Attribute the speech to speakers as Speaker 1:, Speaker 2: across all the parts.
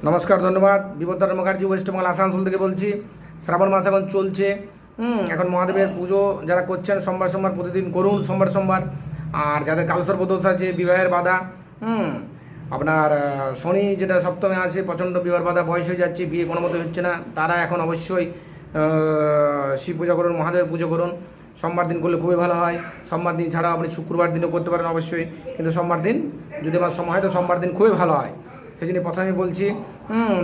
Speaker 1: নমস্কার, ধন্যবাদ। বিপদার মুখার্জি, ওয়েস্ট বেঙ্গল আসানসোল থেকে বলছি। শ্রাবণ মাস এখন চলছে। এখন মহাদেবের পুজো যারা করছেন সোমবার সোমবার প্রতিদিন করুন, সোমবার সোমবার। আর যাদের কালসর্প দোষ আছে, বিবাহের বাধা, আপনার শনি যেটা সপ্তমে আছে, প্রচণ্ড বিবাহের বাধা, বয়স হয়ে যাচ্ছে, বিয়ে কোনো মতো হচ্ছে না, তারা এখন অবশ্যই শিব পূজা করুন, মহাদেবের পুজো করুন। সোমবার দিন করলে খুবই ভালো হয়। সোমবার দিন ছাড়াও আপনি শুক্রবার দিনও করতে পারেন অবশ্যই, কিন্তু সোমবার দিন যদি আমার সময় হয় তো সোমবার দিন খুবই ভালো হয়। সেই জন্য প্রথমে বলছি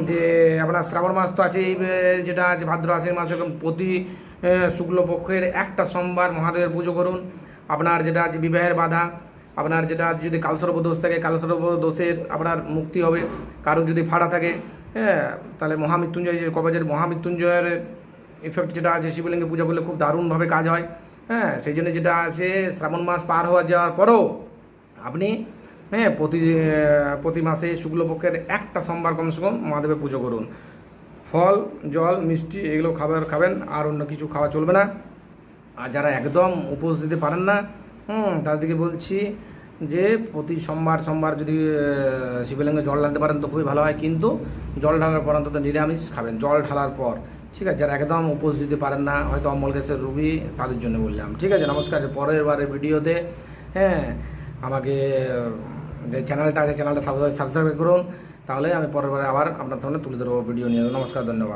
Speaker 1: যে আপনার শ্রাবণ মাস তো আছে, যেটা আছে ভাদ্র আশ্বিন মাস, এবং প্রতি শুক্লপক্ষের একটা সোমবার মহাদেবের পুজো করুন। আপনার যেটা আছে বিবাহের বাধা, আপনার যেটা যদি কালসর্প দোষ থাকে, কালসর্প দোষের আপনার মুক্তি হবে। কারো যদি ফাড়া থাকে, তাহলে মহামৃত্যুঞ্জয় যে কবচের মহামৃত্যুঞ্জয়ের ইফেক্ট যেটা আছে, শিবলিঙ্গে পূজা করলে খুব দারুণভাবে কাজ হয়। সেই জন্য যেটা আছে শ্রাবণ মাস পার হওয়া যাওয়ার পরও আপনি প্রতি মাসে শুক্লপক্ষের একটা সোমবার কমসে কম মহাদেবের পুজো করুন। ফল, জল, মিষ্টি এগুলো খাবেন, আর অন্য কিছু খাওয়া চলবে না। আর যারা একদম উপোস দিতে পারেন না, তাদেরকে বলছি যে প্রতি সোমবার যদি শিবলিঙ্গে জল ঢালতে পারেন তো খুবই ভালো হয়, কিন্তু জল ঢালার পর অন্তত নিরামিষ খাবেন জল ঢালার পর, ঠিক আছে? যারা একদম উপোস দিতে পারেন না, হয়তো অম্বল গ্যাসের রোগী, তাদের জন্য বললাম, ঠিক আছে? নমস্কার। পরের বারের ভিডিওতে আমাকে যে চ্যানেলটা আছে চ্যানেলটা সাবস্ক্রাইব করুন, তাহলে আমি পরের বারে আবার আপনার সামনে তুলে ধরবো ভিডিও নিয়ে। নমস্কার, ধন্যবাদ।